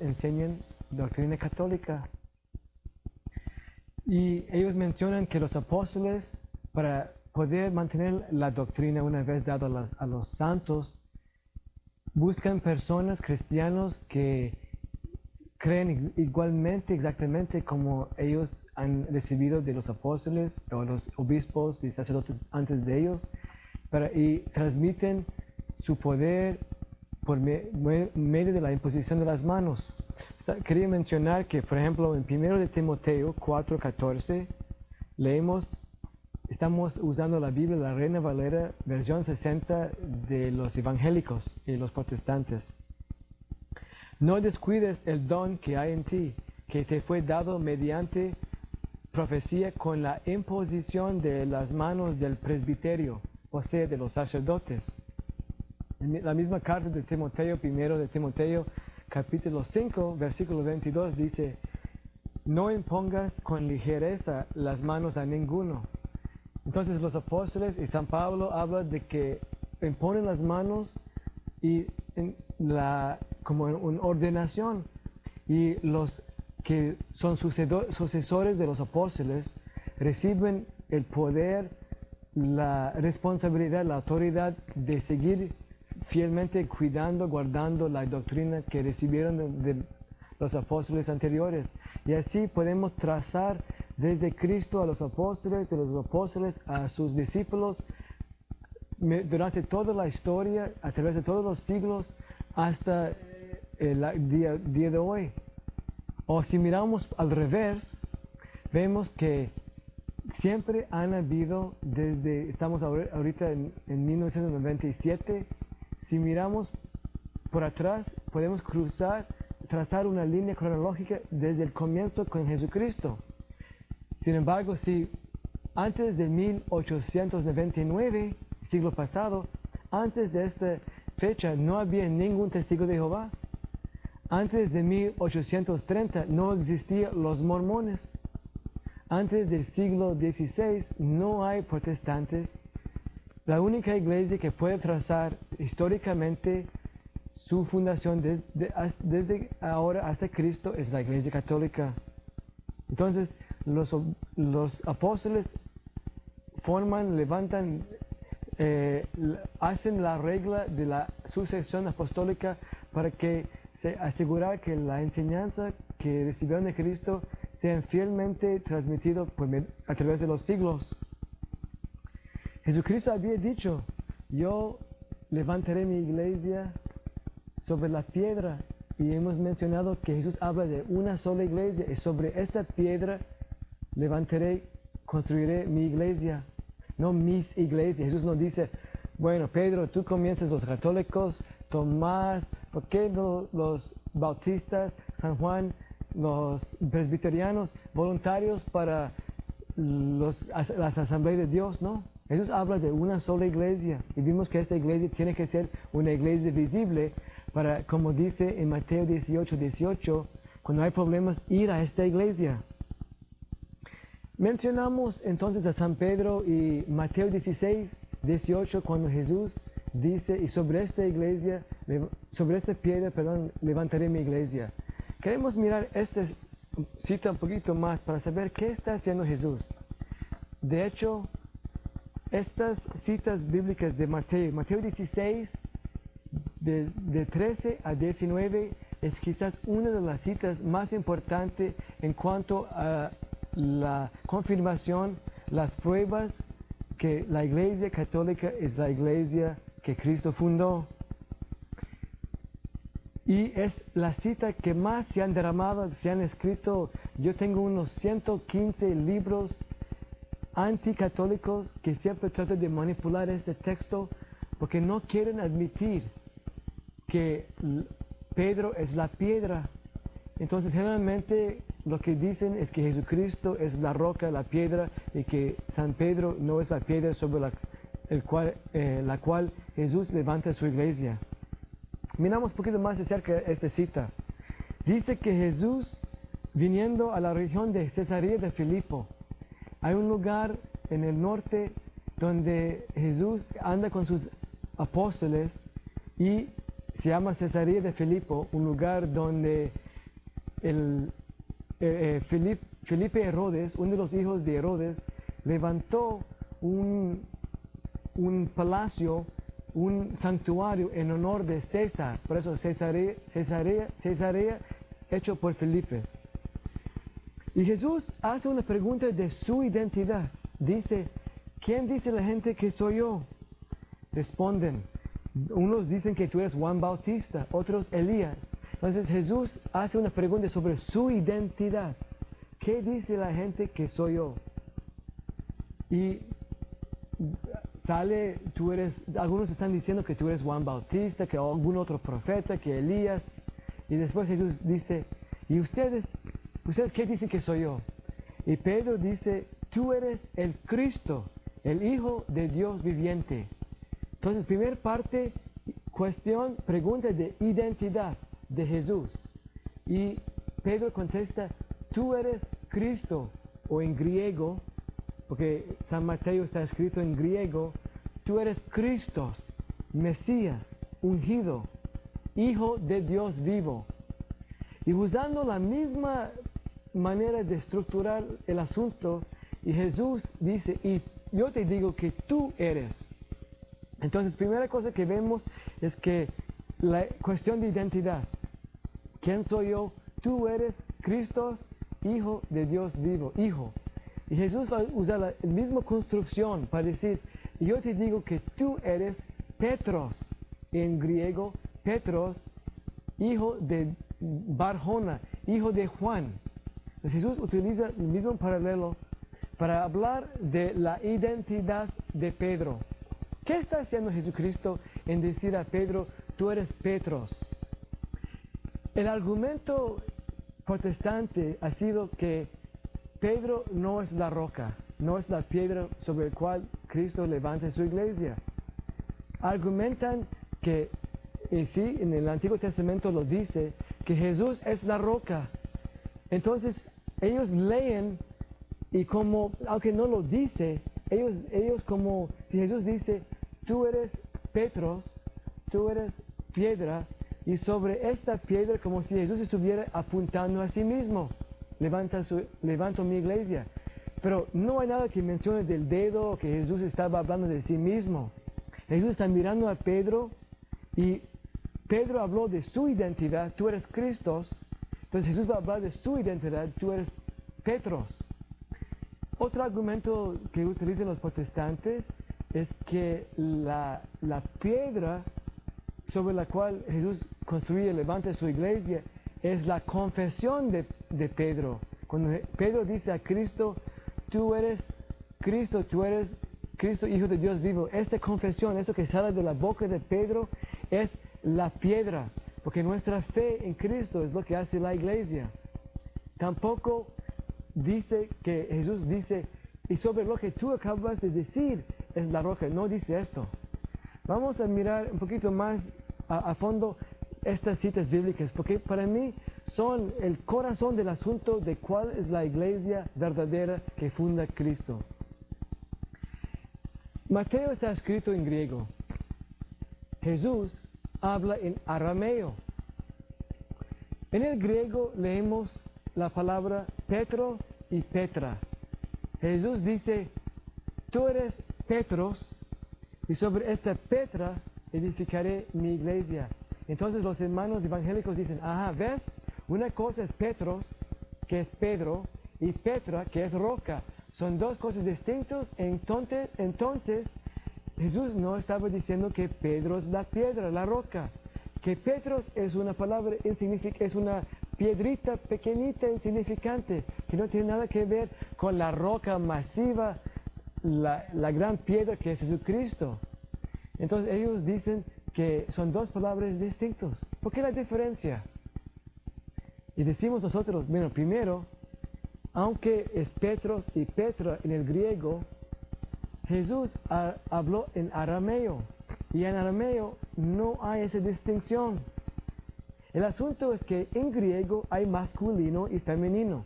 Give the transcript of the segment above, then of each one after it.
enseñan doctrina católica. Y ellos mencionan que los apóstoles, para poder mantener la doctrina una vez dado a los santos, buscan personas cristianos que creen igualmente, exactamente como ellos han recibido de los apóstoles o los obispos y sacerdotes antes de ellos, y transmiten su poder por medio de la imposición de las manos. Quería mencionar que, por ejemplo, en 1 de Timoteo 4:14, estamos usando la Biblia, la Reina Valera, versión 60 de los evangélicos y los protestantes. No descuides el don que hay en ti, que te fue dado mediante profecía con la imposición de las manos del presbiterio, o sea, de los sacerdotes. En la misma carta de Timoteo, 1 de Timoteo, capítulo 5, versículo 22, dice: no impongas con ligereza las manos a ninguno. Entonces los apóstoles y San Pablo hablan de que imponen las manos y como una ordenación, y los que son sucesores de los apóstoles reciben el poder, la responsabilidad, la autoridad de seguir fielmente cuidando, guardando la doctrina que recibieron de los apóstoles anteriores. Y así podemos trazar desde Cristo a los apóstoles, de los apóstoles a sus discípulos, durante toda la historia, a través de todos los siglos, hasta el día de hoy. O si miramos al revés, vemos que siempre han habido, estamos ahorita en 1997, si miramos por atrás, podemos trazar una línea cronológica desde el comienzo con Jesucristo. Sin embargo, si antes de 1899, siglo pasado, antes de esta fecha no había ningún testigo de Jehová. Antes de 1830 no existían los mormones. Antes del siglo XVI no hay protestantes. La única iglesia que puede trazar históricamente su fundación desde ahora hasta Cristo es la Iglesia Católica. Entonces, los apóstoles levantan, hacen la regla de la sucesión apostólica para que asegurar que la enseñanza que recibieron de Cristo sean fielmente transmitidos a través de los siglos. Jesucristo había dicho: yo levantaré mi iglesia sobre la piedra, y hemos mencionado que Jesús habla de una sola iglesia, y sobre esta piedra construiré mi iglesia, no mis iglesias. Jesús no dice: bueno, Pedro, tú comienzas los católicos, Tomás, ¿por qué no los bautistas, San Juan, los presbiterianos, voluntarios para las asambleas de Dios? No, Jesús habla de una sola iglesia, y vimos que esta iglesia tiene que ser una iglesia visible para, como dice en Mateo 18:18, cuando hay problemas, ir a esta iglesia. Mencionamos entonces a San Pedro y Mateo 16:18, cuando Jesús dice: y sobre esta piedra, levantaré mi iglesia. Queremos mirar esta cita un poquito más para saber qué está haciendo Jesús. De hecho, estas citas bíblicas de Mateo 16, de 13 a 19, es quizás una de las citas más importantes en cuanto a la confirmación, las pruebas que la Iglesia Católica es la iglesia que Cristo fundó. Y es la cita que más se han derramado, se han escrito. Yo tengo unos 115 libros anticatólicos que siempre tratan de manipular este texto porque no quieren admitir que Pedro es la piedra. Entonces, generalmente lo que dicen es que Jesucristo es la roca, la piedra, y que San Pedro no es la piedra sobre la cual Jesús levanta su iglesia. Miramos un poquito más acerca de esta cita. Dice que Jesús, viniendo a la región de Cesarea de Filipo, hay un lugar en el norte donde Jesús anda con sus apóstoles, y se llama Cesarea de Filipo, un lugar donde Felipe Herodes, uno de los hijos de Herodes, levantó un palacio, un santuario en honor de César, por eso Cesarea hecho por Felipe. Y Jesús hace una pregunta de su identidad. Dice, ¿quién dice la gente que soy yo? Responden, unos dicen que tú eres Juan Bautista, otros Elías. Entonces Jesús hace una pregunta sobre su identidad. ¿Qué dice la gente que soy yo? Y sale, algunos están diciendo que tú eres Juan Bautista, que algún otro profeta, que Elías. Y después Jesús dice, ¿y ustedes qué dicen que soy yo? Y Pedro dice, tú eres el Cristo, el Hijo de Dios viviente. Entonces, primera parte, pregunta de identidad de Jesús. Y Pedro contesta, tú eres Cristo, o en griego, porque San Mateo está escrito en griego, tú eres Cristos, Mesías, ungido, Hijo de Dios vivo. Y usando la misma manera de estructurar el asunto, y Jesús dice, y yo te digo que tú eres. Entonces, primera cosa que vemos es que la cuestión de identidad. ¿Quién soy yo? Tú eres Cristo, Hijo de Dios vivo, Hijo. Y Jesús va a usar la misma construcción para decir, yo te digo que tú eres Petros, en griego, Petros, hijo de Barjona, hijo de Juan. Entonces Jesús utiliza el mismo paralelo para hablar de la identidad de Pedro. ¿Qué está haciendo Jesucristo en decir a Pedro, tú eres Petros? El argumento protestante ha sido que Pedro no es la roca, no es la piedra sobre la cual Cristo levanta su iglesia. Argumentan que, y sí, en el Antiguo Testamento lo dice, que Jesús es la roca. Entonces, ellos leen y como, aunque no lo dice, ellos como, si Jesús dice, tú eres Petros, tú eres piedra, y sobre esta piedra, como si Jesús estuviera apuntando a sí mismo, levanto mi iglesia. Pero no hay nada que mencione del dedo, que Jesús estaba hablando de sí mismo. Jesús está mirando a Pedro, y Pedro habló de su identidad, tú eres Cristo. Entonces Jesús va a hablar de su identidad, tú eres Petros. Otro argumento que utilizan los protestantes es que la piedra sobre la cual Jesús construye y levanta su iglesia es la confesión de Pedro. Cuando Pedro dice a Cristo, tú eres Cristo, Hijo de Dios vivo. Esta confesión, eso que sale de la boca de Pedro, es la piedra, porque nuestra fe en Cristo es lo que hace la iglesia. Tampoco dice que Jesús dice, y sobre lo que tú acabas de decir es la roca. No dice esto. Vamos a mirar un poquito más a fondo estas citas bíblicas, porque para mí son el corazón del asunto de cuál es la iglesia verdadera que funda Cristo. Mateo está escrito en griego. Jesús habla en arameo. En el griego leemos la palabra Petros y Petra. Jesús dice, tú eres Petros, y sobre esta Petra edificaré mi iglesia. Entonces los hermanos evangélicos dicen, ajá, ¿ves? Una cosa es Petros, que es Pedro, y Petra, que es roca. Son dos cosas distintas. Entonces Jesús no estaba diciendo que Pedro es la piedra, la roca. Que Petros es una palabra insignificante, es una piedrita pequeñita, insignificante, que no tiene nada que ver con la roca masiva, la gran piedra que es Jesucristo. Entonces ellos dicen que son dos palabras distintas. ¿Por qué la diferencia? Y decimos nosotros, bueno, primero, aunque es Petros y Petra en el griego, Jesús habló en arameo, y en arameo no hay esa distinción. El asunto es que en griego hay masculino y femenino,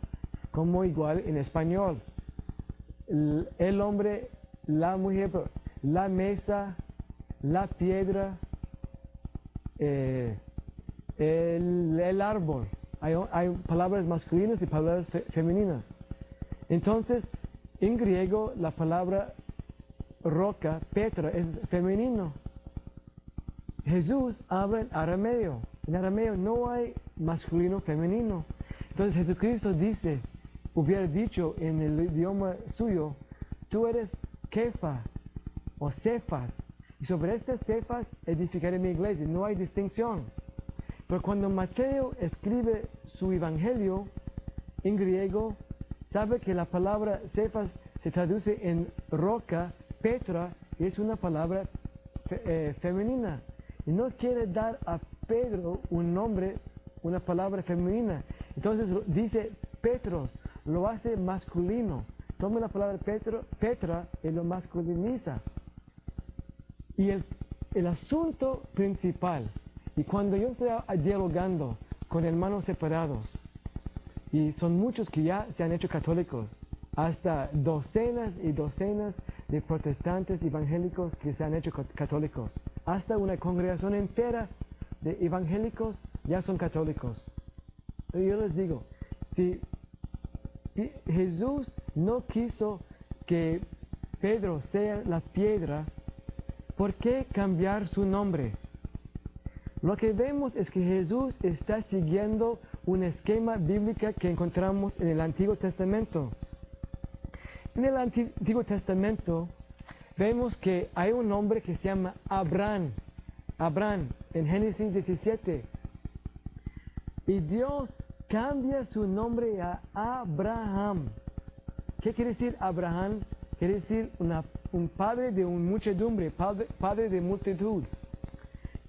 como igual en español. El hombre, la mujer, la mesa, la piedra, el árbol. Hay palabras masculinas y palabras femeninas. Entonces, en griego, la palabra roca, Petra, es femenino. Jesús habla en arameo. En arameo no hay masculino femenino. Entonces Jesucristo hubiera dicho en el idioma suyo, tú eres Kefa o Cefas. Y sobre este Cefas edificaré mi iglesia. No hay distinción. Pero cuando Mateo escribe su evangelio en griego, sabe que la palabra Cefas se traduce en roca, Petra, y es una palabra femenina. Y no quiere dar a Pedro un nombre, una palabra femenina. Entonces dice Petros, lo hace masculino. Toma la palabra Petra y lo masculiniza. Y el asunto principal, y cuando yo estoy dialogando con hermanos separados, y son muchos que ya se han hecho católicos, hasta docenas y docenas de protestantes evangélicos que se han hecho católicos, hasta una congregación entera de evangélicos ya son católicos. Y yo les digo, si Jesús no quiso que Pedro sea la piedra, ¿por qué cambiar su nombre? Lo que vemos es que Jesús está siguiendo un esquema bíblico que encontramos en el Antiguo Testamento. En el Antiguo Testamento vemos que hay un hombre que se llama Abraham. Abraham, en Génesis 17. Y Dios cambia su nombre a Abraham. ¿Qué quiere decir Abraham? Quiere decir un padre de una muchedumbre, padre de multitud.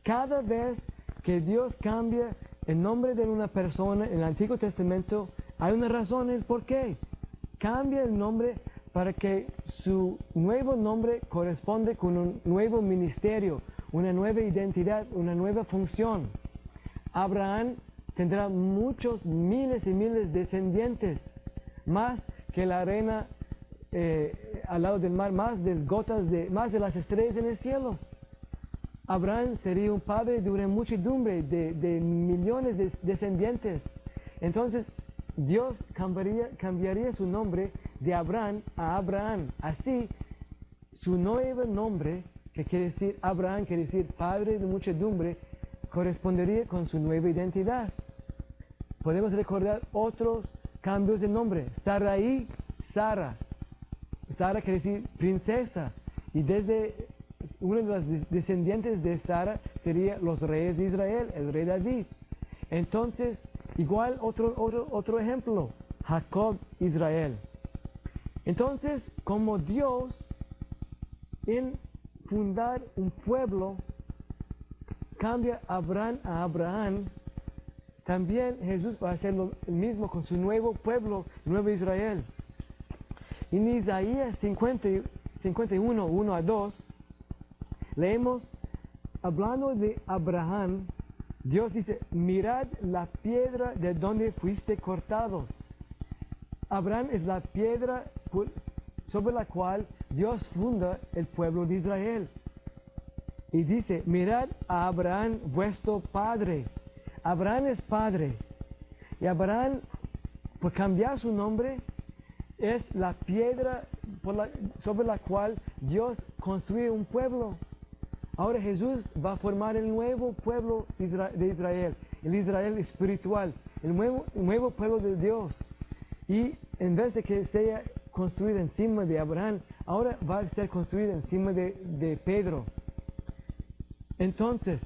Cada vez que Dios cambia el nombre de una persona en el Antiguo Testamento, hay una razón, el por qué. Cambia el nombre para que su nuevo nombre corresponde con un nuevo ministerio, una nueva identidad, una nueva función. Abraham tendrá muchos miles y miles de descendientes, más que la arena al lado del mar, más de las estrellas en el cielo. Abraham sería un padre de una muchedumbre de millones de descendientes. Entonces, Dios cambiaría su nombre de Abraham a Abraham. Así, su nuevo nombre, que quiere decir Abraham, quiere decir padre de muchedumbre, correspondería con su nueva identidad. Podemos recordar otros cambios de nombre. Sarai, Sara. Sara quiere decir princesa. Y desde uno de los descendientes de Sara sería los reyes de Israel, el rey David. Entonces, igual otro ejemplo, Jacob, Israel. Entonces, como Dios en fundar un pueblo cambia Abraham a Abraham, también Jesús va a hacer lo mismo con su nuevo pueblo, nuevo Israel. En Isaías 51, 1 a 2, leemos, hablando de Abraham, Dios dice, mirad la piedra de donde fuiste cortados. Abraham es la piedra sobre la cual Dios funda el pueblo de Israel. Y dice, mirad a Abraham vuestro padre. Abraham es padre. Y Abraham, por cambiar su nombre, es la piedra sobre la cual Dios construye un pueblo. Ahora Jesús va a formar el nuevo pueblo de Israel, el Israel espiritual, el nuevo pueblo de Dios. Y en vez de que sea construido encima de Abraham, ahora va a ser construido encima de Pedro. Entonces,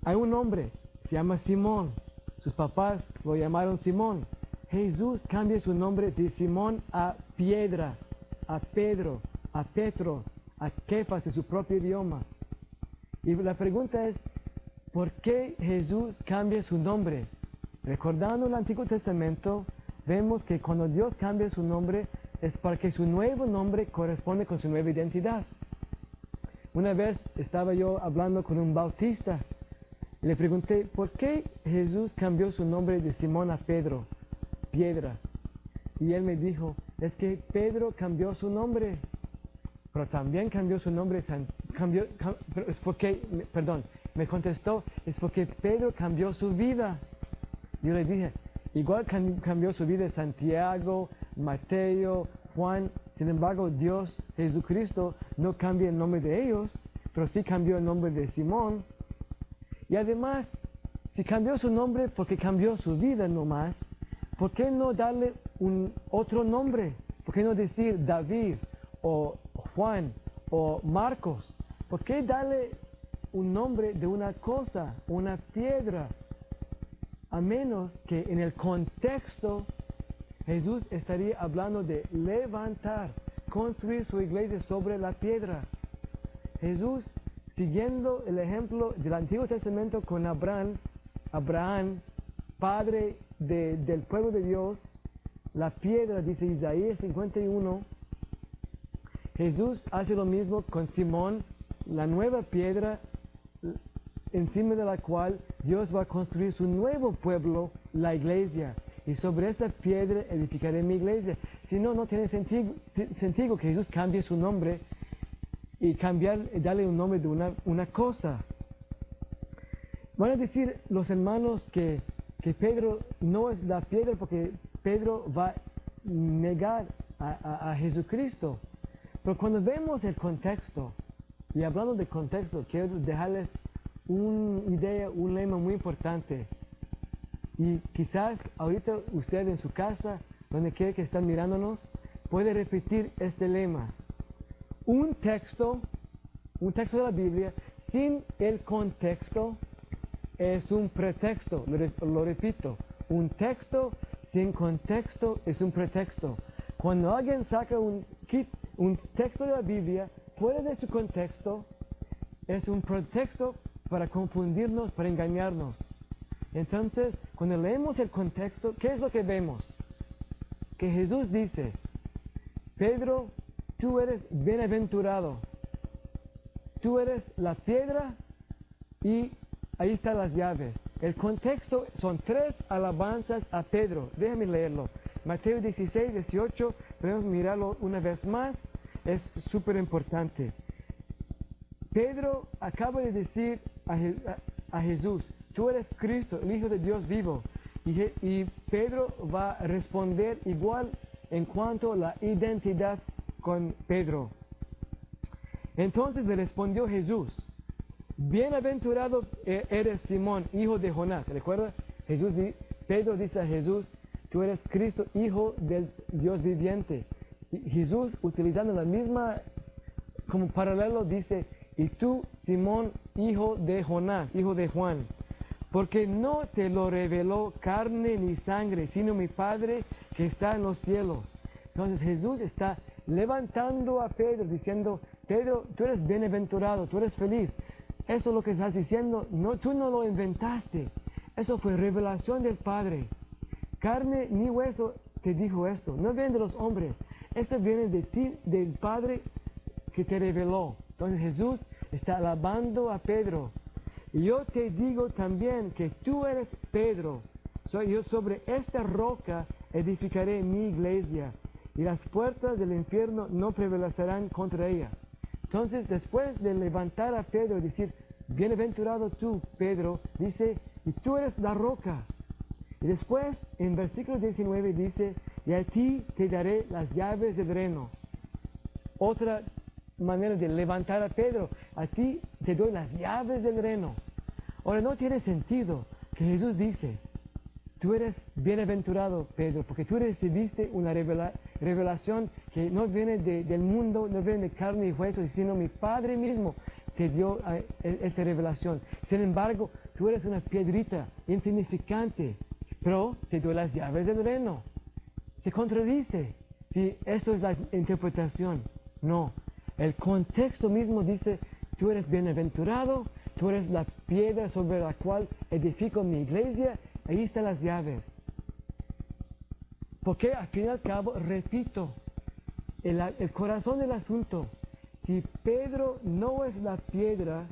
hay un hombre, se llama Simón. Sus papás lo llamaron Simón. Jesús cambia su nombre de Simón a piedra, a Pedro, a Petros, a Kefas en su propio idioma. Y la pregunta es, ¿por qué Jesús cambia su nombre? Recordando el Antiguo Testamento, vemos que cuando Dios cambia su nombre es para que su nuevo nombre corresponde con su nueva identidad. Una vez estaba yo hablando con un bautista y le pregunté, ¿por qué Jesús cambió su nombre de Simón a Pedro, piedra? Y él me dijo, es que Pedro cambió su nombre, pero también cambió su nombre, me contestó, es porque Pedro cambió su vida. Yo le dije, igual cambió su vida Santiago, Mateo, Juan. Sin embargo, Dios, Jesucristo, no cambia el nombre de ellos, pero sí cambió el nombre de Simón. Y además, si cambió su nombre porque cambió su vida nomás, ¿por qué no darle un otro nombre? ¿Por qué no decir David o Juan o Marcos? ¿Por qué darle un nombre de una cosa, una piedra? A menos que en el contexto Jesús estaría hablando de levantar, construir su iglesia sobre la piedra. Jesús, siguiendo el ejemplo del Antiguo Testamento con Abraham, padre del pueblo de Dios, la piedra, dice Isaías 51, Jesús hace lo mismo con Simón, la nueva piedra encima de la cual Dios va a construir su nuevo pueblo, la iglesia. Y sobre esta piedra edificaré mi iglesia. Si no, no tiene sentido que Jesús cambie su nombre y darle un nombre de una cosa. Van a decir los hermanos que Pedro no es la piedra porque Pedro va a negar a Jesucristo. Pero cuando vemos el contexto, y hablando de contexto, quiero dejarles una idea, un lema muy importante. Y quizás ahorita usted en su casa, donde quiera que están mirándonos, puede repetir este lema. Un texto de la Biblia, sin el contexto, es un pretexto. Lo repito, un texto sin contexto es un pretexto. Cuando alguien saca un texto de la Biblia fuera de su contexto, es un pretexto para confundirnos, para engañarnos. Entonces, cuando leemos el contexto, ¿qué es lo que vemos? Que Jesús dice, Pedro, tú eres bienaventurado, tú eres la piedra y ahí están las llaves. El contexto son 3 alabanzas a Pedro. Déjame leerlo. Mateo 16, 18, podemos mirarlo una vez más, es súper importante. Pedro acaba de decir a Jesús, tú eres Cristo, el Hijo de Dios vivo. Y Pedro va a responder igual en cuanto a la identidad con Pedro. Entonces le respondió Jesús, bienaventurado eres Simón, hijo de Jonás. ¿Recuerda? Pedro dice a Jesús, tú eres Cristo, Hijo del Dios viviente. Y Jesús, utilizando la misma, como paralelo, dice, y tú, Simón, hijo de Jonás, hijo de Juan, porque no te lo reveló carne ni sangre, sino mi Padre que está en los cielos. Entonces Jesús está levantando a Pedro, diciendo, Pedro, tú eres bienaventurado, tú eres feliz. Eso es lo que estás diciendo, no, tú no lo inventaste. Eso fue revelación del Padre. Carne ni hueso te dijo esto, no viene de los hombres. Esto viene de ti, del Padre que te reveló. Entonces Jesús está alabando a Pedro. Y yo te digo también que tú eres Pedro. Yo sobre esta roca edificaré mi iglesia. Y las puertas del infierno no prevalecerán contra ella. Entonces, después de levantar a Pedro y decir, bienaventurado tú, Pedro, dice, y tú eres la roca. Y después, en versículo 19 dice, y a ti te daré las llaves del reino. Otra manera de levantar a Pedro, a ti te doy las llaves del reino. Ahora, no tiene sentido que Jesús dice, tú eres bienaventurado, Pedro, porque tú recibiste una revelación que no viene del mundo, no viene de carne y hueso, sino mi Padre mismo te dio esta revelación. Sin embargo, tú eres una piedrita insignificante, pero te doy las llaves del reino. Se contradice si esto es la interpretación. No, el contexto mismo dice, tú eres bienaventurado, tú eres la piedra sobre la cual edifico mi iglesia, ahí están las llaves. Porque al fin y al cabo, repito, el corazón del asunto, si Pedro no es la piedra,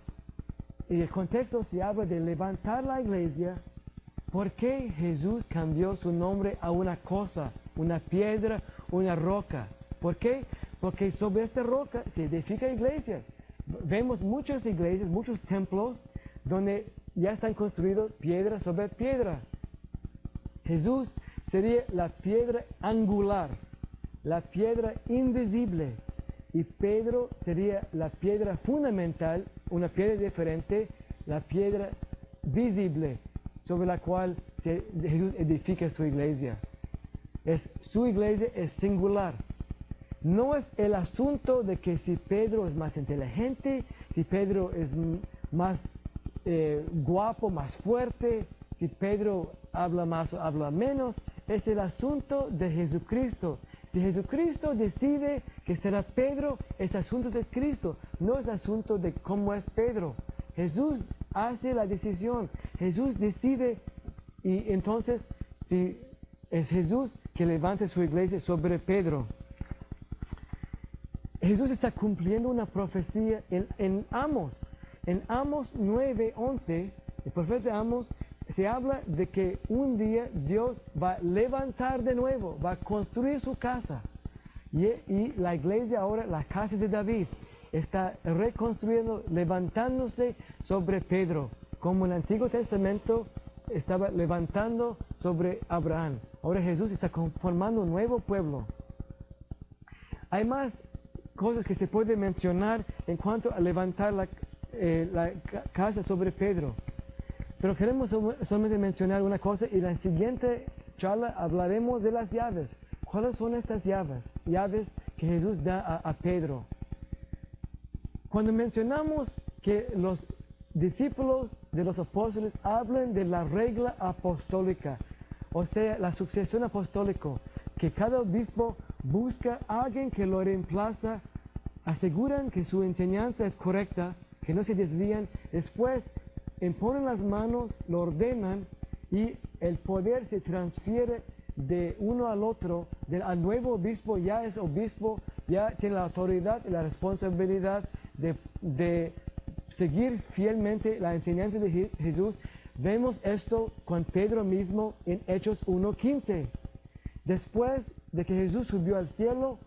y el contexto se habla de levantar la iglesia, ¿por qué Jesús cambió su nombre a una cosa, una piedra, una roca? ¿Por qué? Porque sobre esta roca se edifican iglesias. Vemos muchas iglesias, muchos templos, donde ya están construidos piedra sobre piedra. Jesús sería la piedra angular, la piedra invisible, y Pedro sería la piedra fundamental, una piedra diferente, la piedra visible, sobre la cual Jesús edifica su iglesia. Su iglesia es singular. No es el asunto de que si Pedro es más inteligente, si Pedro es más guapo, más fuerte, si Pedro habla más o habla menos. Es el asunto de Jesucristo. Si Jesucristo decide que será Pedro, es asunto de Cristo, no es asunto de cómo es Pedro. Jesús hace la decisión, Jesús decide, y entonces si es Jesús que levante su iglesia sobre Pedro. Jesús está cumpliendo una profecía en Amos. En Amos 9:11, el profeta Amos, se habla de que un día Dios va a levantar de nuevo, va a construir su casa. Y la iglesia ahora, la casa de David, está reconstruyendo, levantándose sobre Pedro, como en el Antiguo Testamento estaba levantando sobre Abraham. Ahora Jesús está formando un nuevo pueblo. Hay más cosas que se pueden mencionar en cuanto a levantar la casa sobre Pedro. Pero queremos solamente mencionar una cosa, y en la siguiente charla hablaremos de las llaves. ¿Cuáles son estas llaves? Llaves que Jesús da a Pedro. Cuando mencionamos que los discípulos de los apóstoles hablan de la regla apostólica, o sea, la sucesión apostólica, que cada obispo busca a alguien que lo reemplaza, aseguran que su enseñanza es correcta, que no se desvían, después imponen las manos, lo ordenan, y el poder se transfiere de uno al otro. Al nuevo obispo ya es obispo, ya tiene la autoridad y la responsabilidad de seguir fielmente la enseñanza de Jesús. Vemos esto con Pedro mismo en Hechos 1:15. Después de que Jesús subió al cielo,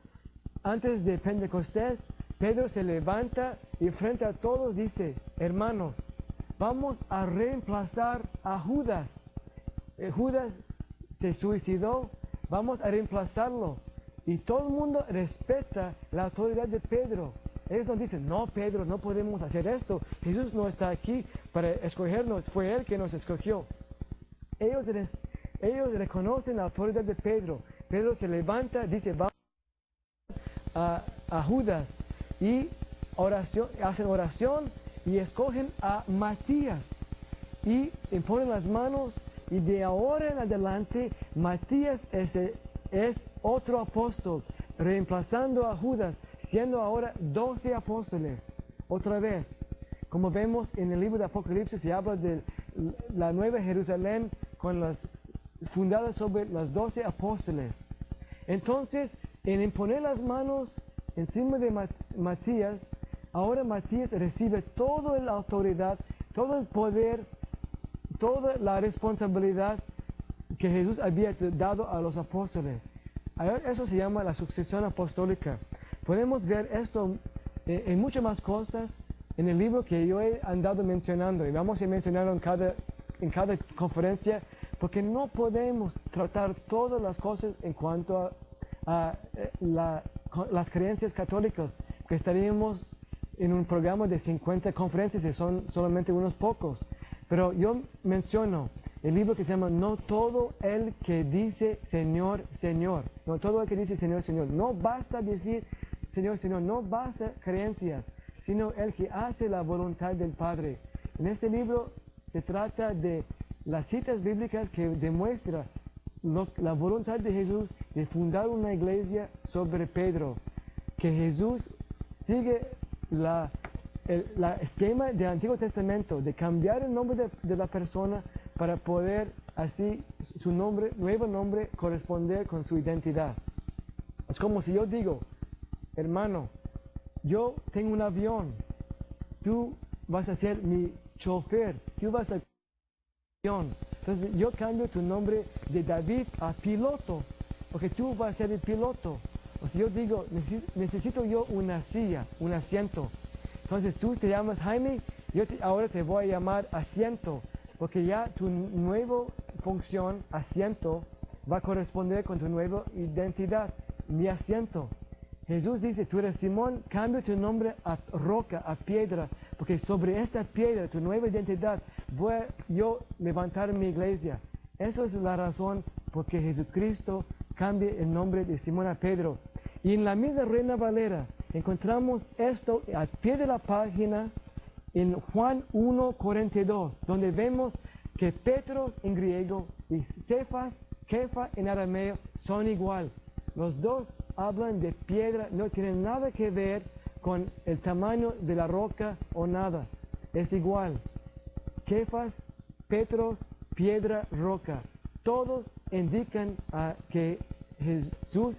antes de Pentecostés, Pedro se levanta y frente a todos dice: hermanos, vamos a reemplazar a Judas. Judas se suicidó, vamos a reemplazarlo. Y todo el mundo respeta la autoridad de Pedro. Ellos nos dicen: no, Pedro, no podemos hacer esto. Jesús no está aquí para escogernos, fue Él que nos escogió. Ellos reconocen la autoridad de Pedro. Pedro se levanta, dice: vamos a Judas. Y hacen oración y escogen a Matías. Y imponen las manos, y de ahora en adelante Matías es otro apóstol, reemplazando a Judas, siendo ahora 12 apóstoles. Otra vez, como vemos en el libro de Apocalipsis, se habla de la nueva Jerusalén fundada sobre los 12 apóstoles. Entonces, en imponer las manos encima de Matías, ahora Matías recibe toda la autoridad, todo el poder, toda la responsabilidad que Jesús había dado a los apóstoles. Eso se llama la sucesión apostólica. Podemos ver esto en muchas más cosas en el libro que yo he andado mencionando, y vamos a mencionarlo en cada conferencia, porque no podemos tratar todas las cosas en cuanto a las creencias católicas, que estaríamos en un programa de 50 conferencias y son solamente unos pocos. Pero yo menciono el libro que se llama No todo el que dice Señor, Señor. No todo el que dice Señor, Señor. No basta decir Señor, Señor. No basta creencias, sino el que hace la voluntad del Padre. En este libro se trata de las citas bíblicas que demuestran la voluntad de Jesús de fundar una iglesia sobre Pedro. Que Jesús sigue la esquema del Antiguo Testamento de cambiar el nombre de la persona para poder así su nuevo nombre corresponder con su identidad. Es como si yo digo: hermano, yo tengo un avión, tú vas a ser mi chofer, tú vas a avión. Entonces yo cambio tu nombre de David a piloto, porque tú vas a ser el piloto. O sea, yo digo: necesito yo una silla, un asiento. Entonces tú te llamas Jaime, ahora te voy a llamar Asiento, porque ya tu nuevo función, asiento, va a corresponder con tu nueva identidad, mi asiento. Jesús dice, tú eres Simón, cambia tu nombre a roca, a piedra, porque sobre esta piedra, tu nueva identidad, voy a yo levantar mi iglesia. Eso es la razón por que Jesucristo cambia el nombre de Simón a Pedro. Y en la misma Reina Valera encontramos esto al pie de la página en Juan 1:42, donde vemos que Petro en griego y Cefas, Kefa en arameo son igual. Los dos hablan de piedra, no tienen nada que ver con el tamaño de la roca o nada. Es igual. Kefas, Petros, piedra, roca. Todos indican a que Jesús